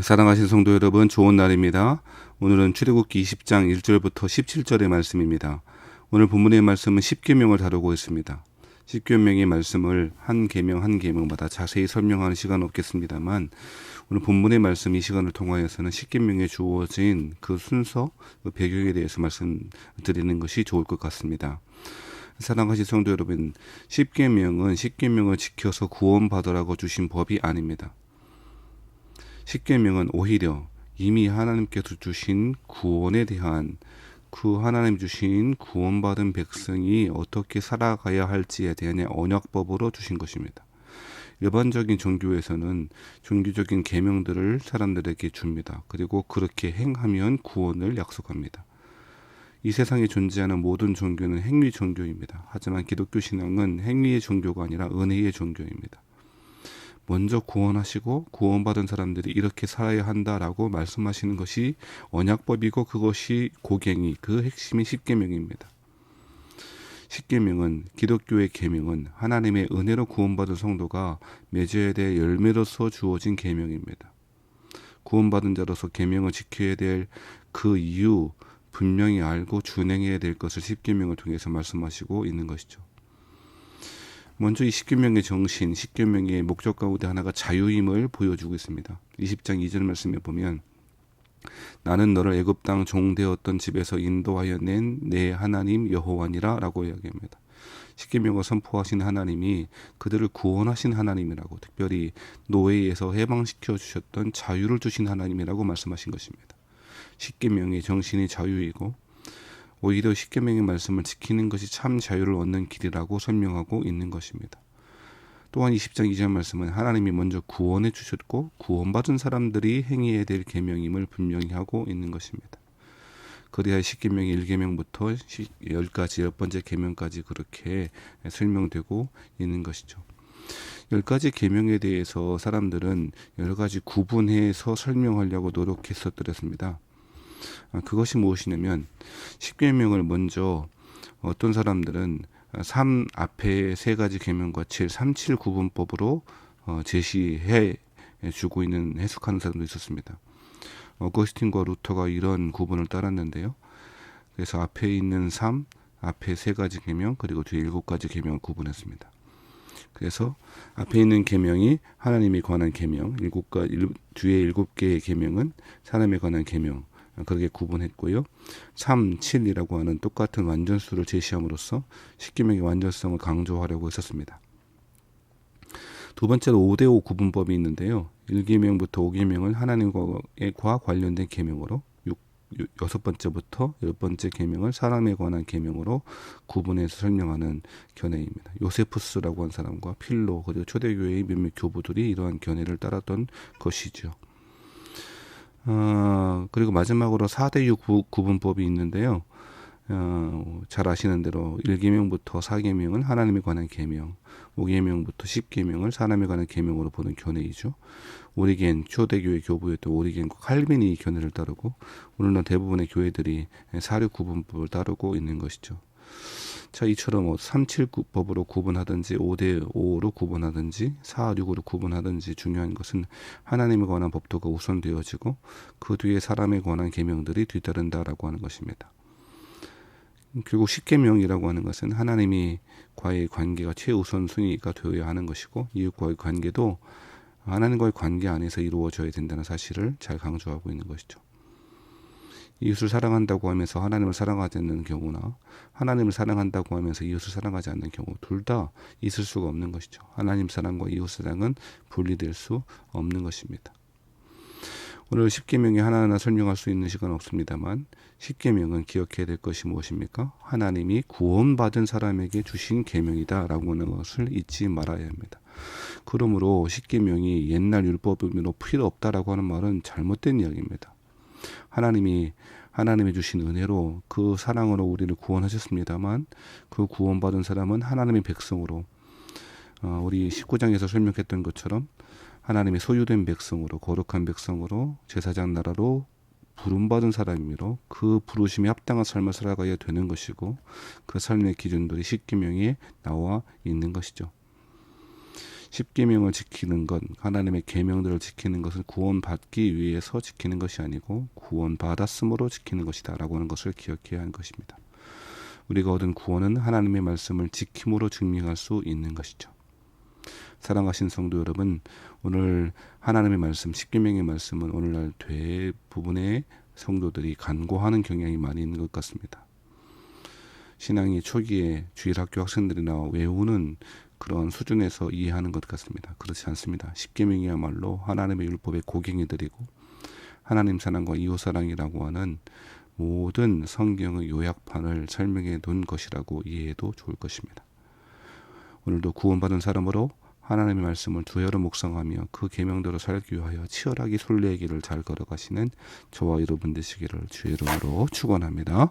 사랑하신 성도 여러분, 좋은 날입니다. 오늘은 출애굽기 20장 1절부터 17절의 말씀입니다. 오늘 본문의 말씀은 십계명을 다루고 있습니다. 십계명의 말씀을 한 계명 한 계명마다 자세히 설명하는 시간은 없겠습니다만, 오늘 본문의 말씀 이 시간을 통하여서는 십계명에 주어진 그 순서, 그 배경에 대해서 말씀드리는 것이 좋을 것 같습니다. 사랑하신 성도 여러분, 십계명은 십계명을 지켜서 구원받으라고 주신 법이 아닙니다. 십계명은 오히려 이미 하나님께서 주신 구원에 대한, 그 하나님 주신 구원받은 백성이 어떻게 살아가야 할지에 대한 언약법으로 주신 것입니다. 일반적인 종교에서는 종교적인 계명들을 사람들에게 줍니다. 그리고 그렇게 행하면 구원을 약속합니다. 이 세상에 존재하는 모든 종교는 행위 종교입니다. 하지만 기독교 신앙은 행위의 종교가 아니라 은혜의 종교입니다. 먼저 구원하시고 구원받은 사람들이 이렇게 살아야 한다라고 말씀하시는 것이 언약법이고, 그것이 고갱이, 그 핵심이 십계명입니다. 십계명은, 기독교의 계명은 하나님의 은혜로 구원받은 성도가 맺어야 될 열매로서 주어진 계명입니다. 구원받은 자로서 계명을 지켜야 될 그 이유 분명히 알고 준행해야 될 것을 십계명을 통해서 말씀하시고 있는 것이죠. 먼저 이 십계명의 정신, 십계명의 목적 가운데 하나가 자유임을 보여주고 있습니다. 20장 2절 말씀에 보면, 나는 너를 애굽 땅 종되었던 집에서 인도하여 낸 내 하나님 여호와니라 라고 이야기합니다. 십계명을 선포하신 하나님이 그들을 구원하신 하나님이라고, 특별히 노예에서 해방시켜 주셨던 자유를 주신 하나님이라고 말씀하신 것입니다. 십계명의 정신이 자유이고, 오히려 십계명의 말씀을 지키는 것이 참 자유를 얻는 길이라고 설명하고 있는 것입니다. 또한 20장 2절 말씀은 하나님이 먼저 구원해 주셨고 구원받은 사람들이 행해야 될 계명임을 분명히 하고 있는 것입니다. 그래야 십계명의 1계명부터 10가지, 10번째 계명까지 그렇게 설명되고 있는 것이죠. 10가지 계명에 대해서 사람들은 여러 가지 구분해서 설명하려고 노력했었더랬습니다. 그것이 무엇이냐면, 십계명을 먼저 어떤 사람들은 3 앞에 3가지 계명과 7, 3, 7 구분법으로 제시해 주고 있는, 해석하는 사람도 있었습니다. 어거스틴과 루터가 이런 구분을 따랐는데요. 그래서 앞에 있는 3, 앞에 3가지 계명, 그리고 뒤에 7가지 계명을 구분했습니다. 그래서 앞에 있는 계명이 하나님에 관한 계명, 뒤에 7개의 계명은 사람에 관한 계명, 그렇게 구분했고요. 3, 7이라고 하는 똑같은 완전수를 제시함으로써 십계명의 완전성을 강조하려고 했었습니다. 두 번째로 5대5 구분법이 있는데요. 1계명부터 5계명은 하나님과 관련된 계명으로, 6번째부터 10번째 계명을 사람에 관한 계명으로 구분해서 설명하는 견해입니다. 요세푸스라고 한 사람과 필로, 그리고 초대교회의 몇몇 교부들이 이러한 견해를 따랐던 것이죠. 그리고 마지막으로 4대6 구분법이 있는데요. 잘 아시는 대로 1계명부터 4계명은 하나님에 관한 계명, 5계명부터 10계명을 사람에 관한 계명으로 보는 견해이죠. 오리겐, 초대교회 교부였던 오리겐과 칼빈이 이 견해를 따르고, 오늘날 대부분의 교회들이 4류 구분법을 따르고 있는 것이죠. 자, 이처럼 3-7법으로 구분하든지 5대5로 구분하든지 4-6으로 구분하든지 중요한 것은 하나님에 관한 법도가 우선되어지고 그 뒤에 사람에 관한 계명들이 뒤따른다라고 하는 것입니다. 결국 십계명이라고 하는 것은 하나님과의 관계가 최우선 순위가 되어야 하는 것이고, 이웃과의 관계도 하나님과의 관계 안에서 이루어져야 된다는 사실을 잘 강조하고 있는 것이죠. 이웃을 사랑한다고 하면서 하나님을 사랑하지 않는 경우나 하나님을 사랑한다고 하면서 이웃을 사랑하지 않는 경우, 둘 다 있을 수가 없는 것이죠. 하나님 사랑과 이웃 사랑은 분리될 수 없는 것입니다. 오늘 십계명이 하나하나 설명할 수 있는 시간은 없습니다만, 십계명은 기억해야 될 것이 무엇입니까? 하나님이 구원받은 사람에게 주신 계명이다라고 하는 것을 잊지 말아야 합니다. 그러므로 십계명이 옛날 율법으로 필요 없다라고 하는 말은 잘못된 이야기입니다. 하나님이 주신 은혜로, 그 사랑으로 우리를 구원하셨습니다만, 그 구원받은 사람은 하나님의 백성으로, 우리 19장에서 설명했던 것처럼 하나님의 소유된 백성으로, 거룩한 백성으로, 제사장 나라로 부름받은 사람이므로 그 부르심에 합당한 삶을 살아가야 되는 것이고, 그 삶의 기준들이 십계명에 나와 있는 것이죠. 십계명을 지키는 것, 하나님의 계명들을 지키는 것은 구원받기 위해서 지키는 것이 아니고 구원받았으므로 지키는 것이다라고 하는 것을 기억해야 하는 것입니다. 우리가 얻은 구원은 하나님의 말씀을 지킴으로 증명할 수 있는 것이죠. 사랑하신 성도 여러분, 오늘 하나님의 말씀, 십계명의 말씀은 오늘날 대부분의 성도들이 간과하는 경향이 많이 있는 것 같습니다. 신앙이 초기에 주일학교 학생들이나 외우는 그런 수준에서 이해하는 것 같습니다. 그렇지 않습니다. 십계명이야말로 하나님의 율법의 고갱이 들이고 하나님 사랑과 이웃 사랑이라고 하는 모든 성경의 요약판을 설명해 놓은 것이라고 이해해도 좋을 것입니다. 오늘도 구원받은 사람으로 하나님의 말씀을 주야로 묵상하며 그 계명대로 살기 위하여 치열하게 순례의 길을 잘 걸어가시는 저와 여러분 되시기를 주의 이름으로 축원합니다.